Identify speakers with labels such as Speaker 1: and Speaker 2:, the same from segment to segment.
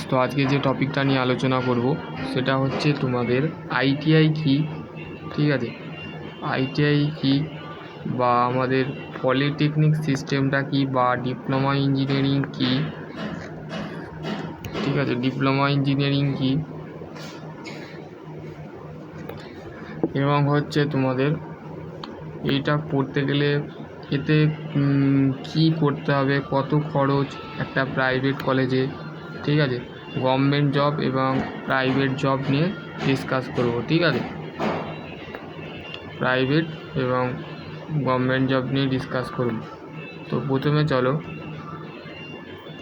Speaker 1: তো আজকে যে টপিকটা নিয়ে আলোচনা করব সেটা হচ্ছে তোমাদের আইটিআই কি, ঠিক আছে, আইটিআই কি বা আমাদের পলিটেকনিক সিস্টেমটা কি বা ডিপ্লোমা ইঞ্জিনিয়ারিং কি, ঠিক আছে, ডিপ্লোমা ইঞ্জিনিয়ারিং কি এবং হচ্ছে তোমাদের এইটা পড়তে গেলে এতে কি করতে হবে, কত খরচ একটা প্রাইভেট কলেজে, ঠিক আছে, গভর্নমেন্ট জব এবং প্রাইভেট জব নিয়ে ডিসকাস করব, ঠিক আছে, প্রাইভেট এবং গভর্নমেন্ট জব নিয়ে ডিসকাস করব। তো প্রথমে চলো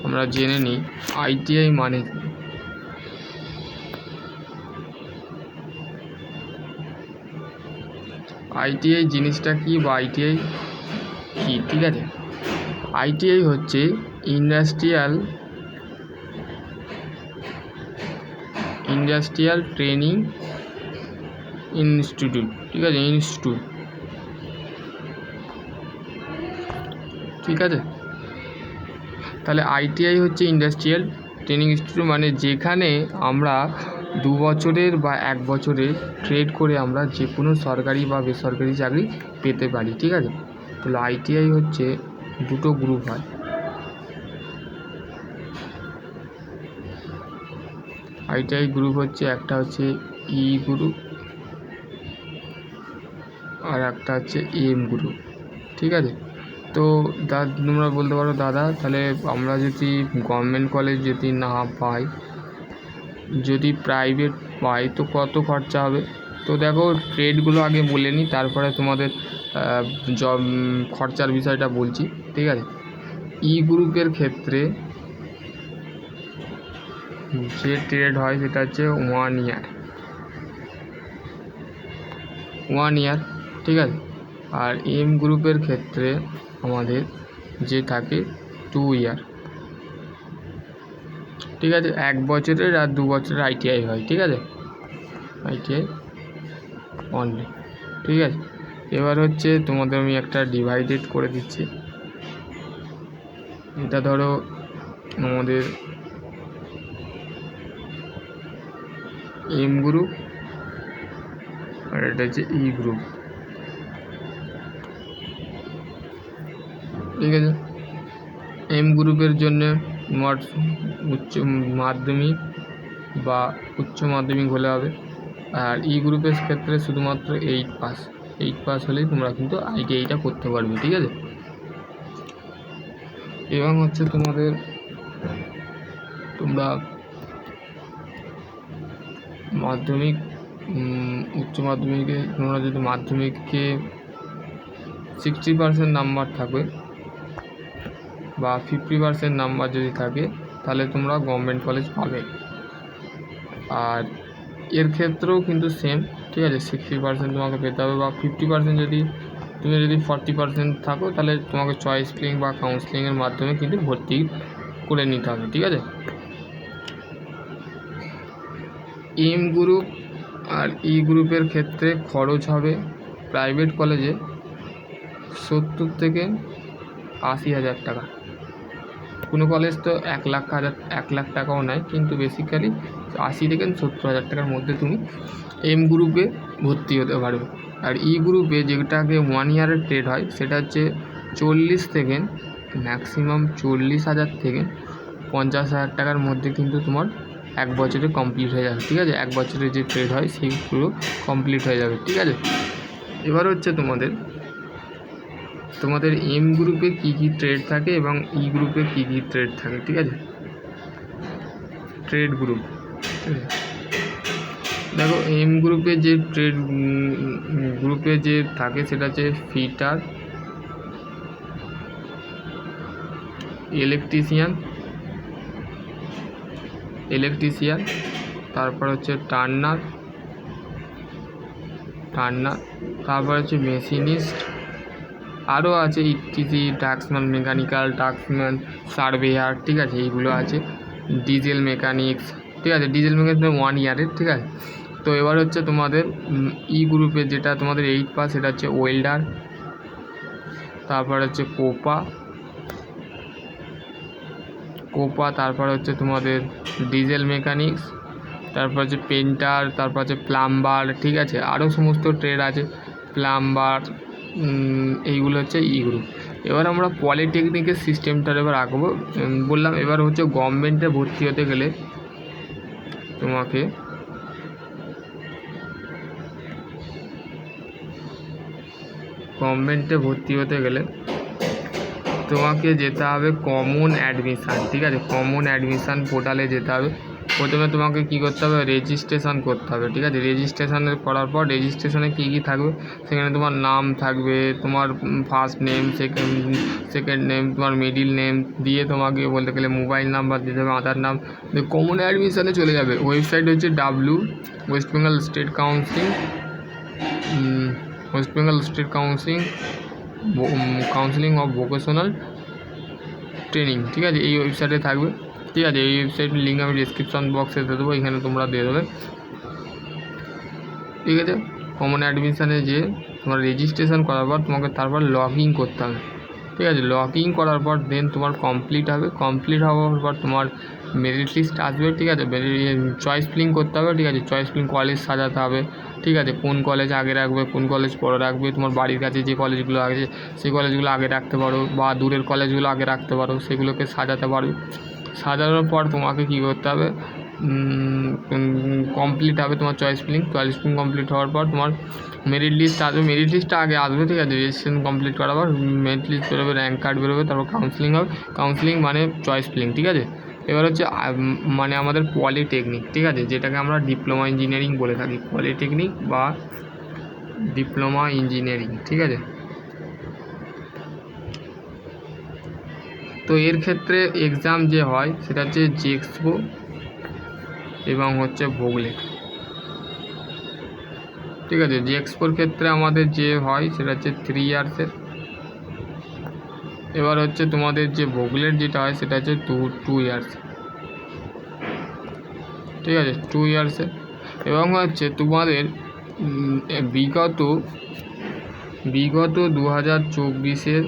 Speaker 1: আমরা জেনে নিই আইটিআই মানে কি। আইটিআই জিনিসটা কি বা আইটিআই কি, ঠিক আছে, আইটিআই হচ্ছে ইন্ডাস্ট্রিয়াল ট্রেনিং ইনস্টিটিউট, ঠিক আছে, ইনস্টিটিউট, ঠিক আছে। তাহলে আইটিআই হচ্ছে ইন্ডাস্ট্রিয়াল ট্রেনিং ইনস্টিটিউট, মানে যেখানে আমরা 2 বছরের বা 1 বছরের ট্রেড করে আমরা যে কোনো সরকারি বা বেসরকারি চাকরি পেতে পারি, ঠিক আছে। তাহলে আইটিআই হচ্ছে দুটো গ্রুপ হয়, আইটিআই গ্রুপ হচ্ছে একটা হচ্ছে ই গ্রুপ আর একটা হচ্ছে এম গ্রুপ, ঠিক আছে। তো তোমরা বলতে পারো দাদা তাহলে আমরা যদি গভর্নমেন্ট কলেজ যদি না পাই, যদি প্রাইভেট পাই তো কত খরচা হবে। তো দেখো ট্রেডগুলো আগে বলে নিই, তারপরে তোমাদের জব খরচার বিষয়টা বলছি, ঠিক আছে। ই গ্রুপের ক্ষেত্রে যে ট্রেড হয় সেটা হচ্ছে 1 ইয়ার, ঠিক আছে। আর এম গ্রুপের ক্ষেত্রে আমাদের যে থাকে 2 ইয়ার, ঠিক আছে। 1 বছরের আর 2 বছরের আইটিআই হয়, ঠিক আছে, আইটিআই অনলি, ঠিক আছে। এবার হচ্ছে তোমাদের আমি একটা ডিভাইডেড করে দিচ্ছি। এটা ধরো আমাদের এম গ্রুপ আর এটা হচ্ছে ই গ্রুপ, ঠিক আছে। এম গ্রুপের জন্য মোট উচ্চ মাধ্যমিক বা উচ্চ মাধ্যমিক হলে হবে, আর ই গ্রুপের ক্ষেত্রে শুধুমাত্র 8 পাস হলেই তোমরা কিন্তু আইটিআইটা করতে পারবে, ঠিক আছে। এবং হচ্ছে তোমরা মাধ্যমিক উচ্চ মাধ্যমিকে তোমরা যদি মাধ্যমিকে 60% নাম্বার থাকবে বা 50% নাম্বার যদি থাকে তাহলে তোমরা গভর্নমেন্ট কলেজ পাবে। আর এর ক্ষেত্রেও কিন্তু সেম, ঠিক আছে, 60% তোমাকে পেতে হবে বা 50% যদি 40% থাকো তাহলে তোমাকে চয়েস ফিলিং বা কাউন্সিলিংয়ের মাধ্যমে কিন্তু ভর্তি করে নিতে হবে, ঠিক আছে। এম গ্রুপ আর ই গ্রুপের ক্ষেত্রে খরচ হবে প্রাইভেট কলেজে 70 থেকে 80,000 টাকা। কোনো কলেজ তো 1 লাখ টাকাও নেয়, কিন্তু বেসিক্যালি 80 থেকে 70,000 টাকার মধ্যে তুমি এম গ্রুপে ভর্তি হতে পারবে। আর ই গ্রুপে যেটাকে 1 ইয়ারের ট্রেড হয় সেটা হচ্ছে 40 থেকে ম্যাক্সিমাম 40,000 থেকে 50,000 টাকার মধ্যে কিন্তু তোমার 1 বছরে কমপ্লিট হয়ে যাবে, ঠিক আছে। 1 বছরে যে ট্রেড হয় সেই পুরো কমপ্লিট হয়ে যাবে, ঠিক আছে। এবার হচ্ছে তোমাদের এম গ্রুপে কী কী ট্রেড থাকে এবং ই গ্রুপে কী কী ট্রেড থাকে, ঠিক আছে। ট্রেড গ্রুপ, দেখো এম গ্রুপে যে ট্রেড গ্রুপে যে থাকে সেটা হচ্ছে ফিটার, ইলেকট্রিশিয়ান, তারপর হচ্ছে টার্নার, তারপর হচ্ছে মেশিনিস্ট, আরও আছে ইটিসি, টাস্কম্যান, মেকানিক্যাল টাস্কম্যান, সার্ভেয়ার, ঠিক আছে, এইগুলো আছে। ডিজেল মেকানিক্স, ঠিক আছে, ডিজেল মেকানিক্স 1 ইয়ারের, ঠিক আছে। তো এবার হচ্ছে তোমাদের ই গ্রুপে যেটা তোমাদের 8 পাস সেটা হচ্ছে ওয়েল্ডার, তারপর হচ্ছে কোপা, তারপর হচ্ছে তোমাদের ডিজেল মেকানিক্স, তারপর হচ্ছে পেন্টার, তারপর হচ্ছে প্লাম্বার, ঠিক আছে, আরও সমস্ত ট্রেড আছে, প্লাম্বার, এইগুলো হচ্ছে ই গ্রুপ। এবার আমরা পলিটেকনিকের সিস্টেমটার এবার আঁকবো। বললাম এবার হচ্ছে গভর্নমেন্টে ভর্তি হতে গেলে তোমাকে যেতে হবে কমন অ্যাডমিশান, ঠিক আছে, কমন অ্যাডমিশান পোর্টালে যেতে হবে। প্রথমে তোমাকে কী করতে হবে, রেজিস্ট্রেশন করতে হবে, ঠিক আছে। রেজিস্ট্রেশনের করার পর রেজিস্ট্রেশনে কী কী থাকবে, সেখানে তোমার নাম থাকবে, তোমার ফার্স্ট নেম, সেকেন্ড নেম, তোমার মিডিল নেম দিয়ে তোমাকে বলতে গেলে মোবাইল নাম্বার দিতে হবে, আধার নাম, কমন অ্যাডমিশানে চলে যাবে। ওয়েবসাইট হচ্ছে West Bengal state counselling of vocational training, ঠিক আছে, এই ওয়েবসাইটে থাকবে, ঠিক আছে। এই ওয়েবসাইটের লিঙ্ক আমি ডিসক্রিপশন বক্সে দিয়ে দেবো, এখানে তোমরা দিয়ে দেবে, ঠিক আছে। কমন অ্যাডমিশানে যে তোমার রেজিস্ট্রেশন করার পর তোমাকে তারপর লগ ইন করতে হবে, ঠিক আছে। লগ ইন করার পর দেন তোমার কমপ্লিট হবে। কমপ্লিট হওয়ার পর তোমার মেরিট লিস্ট আসবে, ঠিক আছে। চয়েস ফিলিং করতে হবে, ঠিক আছে। চয়েস ফিলিং কলেজ সাজাতে হবে, ঠিক আছে। কোন কলেজ আগে রাখবে, কোন কলেজ পরে রাখবে, তোমার বাড়ির কাছে যে কলেজগুলো আছে সেই কলেজগুলো আগে রাখতে পারো, বা দূরের কলেজগুলো আগে রাখতে পারো, সেগুলোকে সাজাতে পারো। সাজানোর পর তোমাকে কী করতে হবে, কমপ্লিট হবে তোমার চয়েস ফিলিং কমপ্লিট হওয়ার পর তোমার মেরিট লিস্ট আসবে। মেরিট লিস্টটা আগে আসবে, ঠিক আছে। রেজিস্ট্রেশন কমপ্লিট করার পর মেরিট লিস্ট বেরোবে, র্যাঙ্ক কার্ড বেরোবে, তারপর কাউন্সিলিং হবে। কাউন্সিলিং মানে চয়েস ফিলিং, ঠিক আছে। এবার হচ্ছে মানে আমাদের পলিটেকনিক, ঠিক আছে, যেটাকে আমরা ডিপ্লোমা ইঞ্জিনিয়ারিং বলে থাকি, পলিটেকনিক বা ডিপ্লোমা ইঞ্জিনিয়ারিং, ঠিক আছে। তো এর ক্ষেত্রে এক্সাম যে হয় সেটা হচ্ছে জেএক্সপো এবং হচ্ছে ভোগলেট, ঠিক আছে। জেএক্সপোর ক্ষেত্রে আমাদের যে হয় সেটা হচ্ছে 3 ইয়ার্সের। এবার হচ্ছে তোমাদের যে ভোগলেট যেটা হয় সেটা হচ্ছে 2 ইয়ার্স, ঠিক আছে, 2 ইয়ার্সের। এবং হচ্ছে তোমাদের বিগত 2024-এর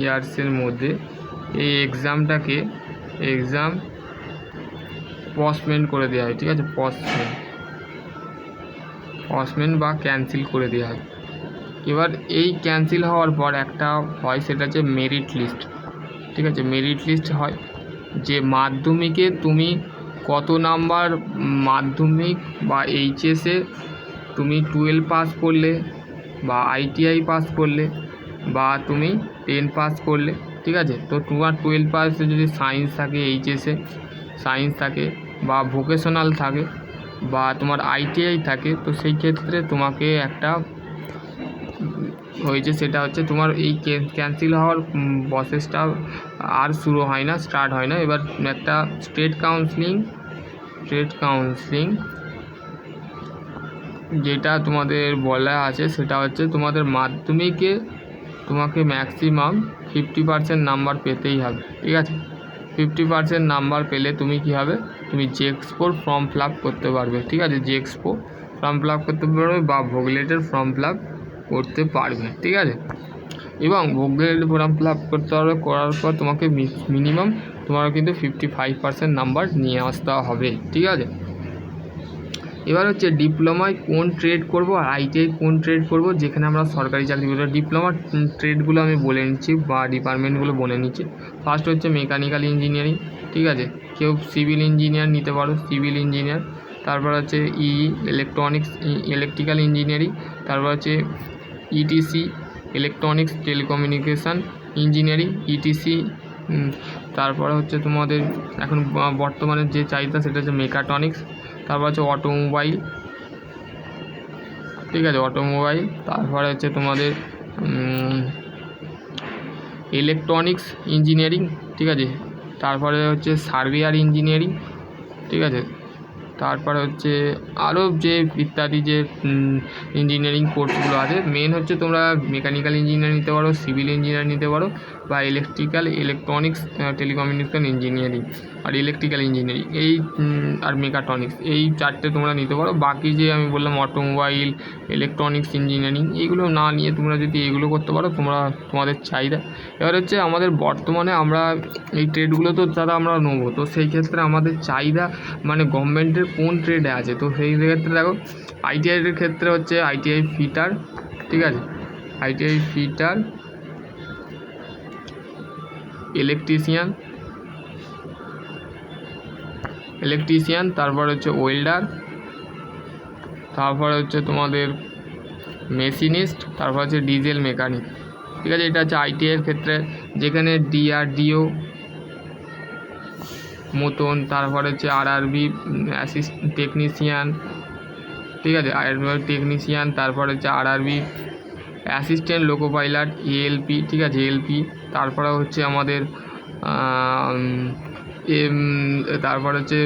Speaker 1: ইয়ার্সের মধ্যে এই এক্সাম পসমেন্ট করে দেওয়া হয়, ঠিক আছে। পসমেন্ট বা ক্যান্সেল করে দেওয়া হয়। এবার এই ক্যান্সেল হওয়ার পর একটা হয়, সেটা হচ্ছে মেরিট লিস্ট, ঠিক আছে। মেরিট লিস্ট হয় যে মাধ্যমিকে তুমি কত নাম্বার, মাধ্যমিক বা এইচএসে তুমি 12 পাস করলে, বা আইটিআই পাস করলে, বা তুমি 10 পাস করলে, ঠিক আছে। তো তোমার 12 পাসে যদি সায়েন্স থাকে, এইচএসে সায়েন্স থাকে, বা ভোকেশনাল থাকে, বা তোমার আইটিআই থাকে, তো সেই ক্ষেত্রে তোমাকে একটা হয়েছে, সেটা হচ্ছে তোমার এই ক্যান্সেল হওয়ার প্রসেসটা আর শুরু হয় না, স্টার্ট হয় না। এবার একটা স্টেট কাউন্সিলিং যেটা তোমাদের বলা আছে, সেটা হচ্ছে তোমাদের মাধ্যমিকে তোমাকে ম্যাক্সিমাম 50% নাম্বার পেতেই হবে, ঠিক আছে। 50% নাম্বার পেলে তুমি কী হবে, তুমি জেএক্সপোর ফর্ম ফিল আপ করতে পারবে, ঠিক আছে। জেএক্সপো ফর্ম ফিল আপ করতে পারবে বা ভোগলেটের ফর্ম ফিল আপ করতে পারবে, ঠিক আছে। এবং ভোগলেটের ফর্ম ফিল আপ করতে পারবে, করার পর তোমাকে মিনিমাম তোমার কিন্তু 55% নাম্বার নিয়ে আসতে হবে, ঠিক আছে। এবার হচ্ছে ডিপ্লোমায় কোন ট্রেড করব আর আইটিআই কোন ট্রেড করব, যেখানে আমরা সরকারি চাকরি করব। ডিপ্লোমা ট্রেডগুলো আমি বলে নিচ্ছি বা ডিপার্টমেন্টগুলো বলে নিচ্ছি। ফার্স্ট হচ্ছে মেকানিক্যাল ইঞ্জিনিয়ারিং, ঠিক আছে। কেউ সিভিল ইঞ্জিনিয়ার নিতে পারো, সিভিল ইঞ্জিনিয়ার। তারপর হচ্ছে ইলেকট্রিক্যাল ইঞ্জিনিয়ারিং। তারপর হচ্ছে etc, electronics telecommunication engineering, etc. তারপরে হচ্ছে তোমাদের এখন বর্তমানে যে চাহিদা সেটা হচ্ছে মেকাট্রনিক্স। তারপর হচ্ছে অটোমোবাইল, ঠিক আছে, অটোমোবাইল। তারপরে হচ্ছে তোমাদের ইলেকট্রনিক্স ইঞ্জিনিয়ারিং, ঠিক আছে। তারপরে হচ্ছে সার্ভেয়ার ইঞ্জিনিয়ারিং, ঠিক আছে। তারপরে হচ্ছে আরও যে ইত্যাদি যে ইঞ্জিনিয়ারিং কোর্সগুলো আছে, মেন হচ্ছে তোমরা মেকানিক্যাল ইঞ্জিনিয়ার নিতে পারো, সিভিল ইঞ্জিনিয়ার নিতে পারো, বা ইলেকট্রিক্যাল, ইলেকট্রনিক্স, টেলিকমিউনিকেশন ইঞ্জিনিয়ারিং আর ইলেকট্রিক্যাল ইঞ্জিনিয়ারিং, এই আর মেকাট্রনিক্স, এই চারটে তোমরা নিতে পারো। বাকি যে আমি বললাম অটোমোবাইল, ইলেকট্রনিক্স ইঞ্জিনিয়ারিং, এইগুলো না নিয়ে তোমরা যদি এগুলো করতে পারো তোমাদের চাহিদা। এবার হচ্ছে আমাদের বর্তমানে আমরা এই ট্রেডগুলো তো দাদা আমরা নেবো, তো সেই ক্ষেত্রে আমাদের চাহিদা মানে গভর্নমেন্টের কোন ট্রেডে আছে, তো সেই ক্ষেত্রে দেখো আইটিআইয়ের ক্ষেত্রে হচ্ছে আইটিআই ফিটার, ঠিক আছে, আইটিআই ফিটার, ইলেকট্রিশিয়ান, তারপর হচ্ছে ওয়েল্ডার, তারপর হচ্ছে তোমাদের মেশিনিস্ট, তারপর হচ্ছে ডিজেল মেকানিক, ঠিক আছে। এটা হচ্ছে আইটিআইয়ের ক্ষেত্রে, যেখানে ডিআরডিও মতন, তারপর হচ্ছে আরআরবি টেকনিশিয়ান, ঠিক আছে, আরআরবি টেকনিশিয়ান, তারপর হচ্ছে RRB assistant loco pilot, ALP, ঠিক আছে, এএলপি, তারপরে হচ্ছে আমাদের তারপর হচ্ছে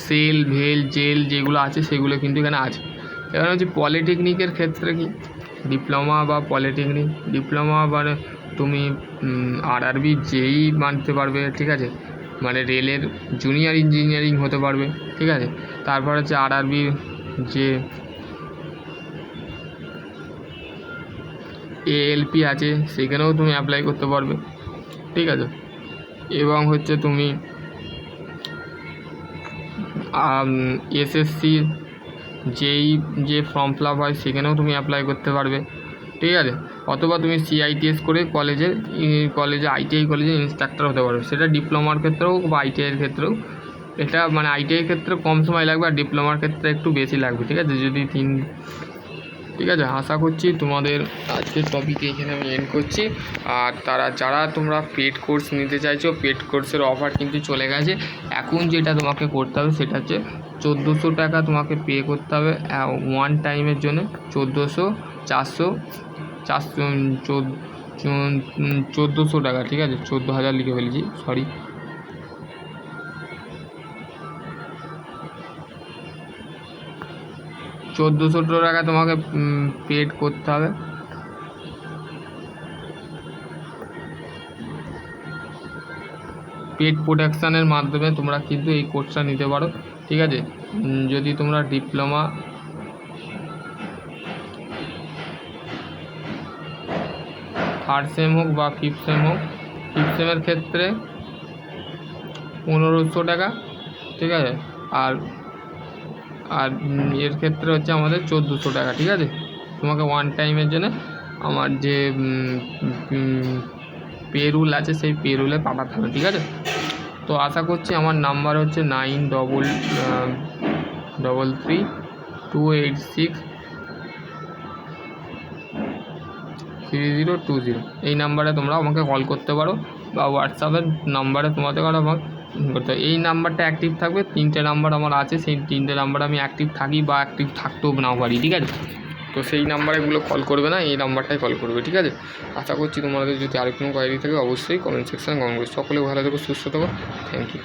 Speaker 1: সেল, ভেল, জেল যেগুলো আছে সেগুলো কিন্তু এখানে আছে। এবার হচ্ছে পলিটেকনিকের ক্ষেত্রে কি ডিপ্লোমা বা পলিটেকনিক, ডিপ্লোমা মানে তুমি আরআরবি যেই মানতে পারবে, ঠিক আছে, মানে রেলের জুনিয়র ইঞ্জিনিয়ারিং হতে পারবে, ঠিক আছে। তারপর হচ্ছে আরআরবি যে এএলপি আছে সেখানেও তুমি অ্যাপ্লাই করতে পারবে, ঠিক আছে। এবং হচ্ছে তুমি এসএসসি যেই যে ফর্ম ফিল আপ হয় সেখানেও তুমি অ্যাপ্লাই করতে পারবে, ঠিক আছে। অথবা তুমি সিআইটিএস করে কলেজে আইটিআই কলেজে ইনস্ট্রাক্টর হতে পারবে, সেটা ডিপ্লোমার ক্ষেত্রেও বা আইটিআইয়ের ক্ষেত্রেও। এটা মানে আইটিআইয়ের ক্ষেত্রে কম সময় লাগবে আর ডিপ্লোমার ক্ষেত্রে একটু বেশি লাগবে, ঠিক আছে, যদি ঠিক আছে। আশা করছি তোমাদের আজকের টপিক এইখানে আমি এন্ড করছি। আর যারা তোমরা পেড কোর্স নিতে চাইছো, পেড কোর্সের অফার কিন্তু চলে গেছে। এখন যেটা তোমাকে করতে হবে সেটা হচ্ছে 1400 টাকা তোমাকে পে করতে হবে ওয়ান টাইমের জন্য। 1400 টাকা, ঠিক আছে, 14,000 লিখে ফেলেছি, সরি। 1400 টাকা তোমাকে পেড করতে হবে। পেড প্রোডাকশানের মাধ্যমে তোমরা কিন্তু এই কোর্সটা নিতে পারো, ঠিক আছে। যদি তোমরা ডিপ্লোমা থার্ড সেম হোক বা ফিফথ সেম হোক, ফিফথ সেমের ক্ষেত্রে 1500 টাকা, ঠিক আছে। আর এর ক্ষেত্রে হচ্ছে আমাদের 1400 টাকা, ঠিক আছে। তোমাকে ওয়ান টাইমের জন্য আমার যে পে রুল আছে সেই পে রুলে পাঠাতে হবে, ঠিক আছে। তো আশা করছি, আমার নাম্বার হচ্ছে 9333263020। এই নাম্বারে তোমরা আমাকে কল করতে পারো বা হোয়াটসঅ্যাপের নাম্বারে তোমাদের আমাকে করতে হবে। এই নাম্বারটা অ্যাক্টিভ থাকবে, 3টে নাম্বার আমার আছে, সেই 3টে নাম্বার আমি অ্যাক্টিভ থাকি বা অ্যাক্টিভ থাকতেও নাও পারি, ঠিক আছে। তো সেই নাম্বারেগুলো কল করবে না, এই নাম্বারটাই কল করবে, ঠিক আছে। আশা করছি তোমাদের যদি আর কোনো কোয়ারি থাকে অবশ্যই কমেন্ট সেকশানে কমেন্ট করবে। সকলে ভালো থেকো, সুস্থ থেকো, থ্যাংক ইউ।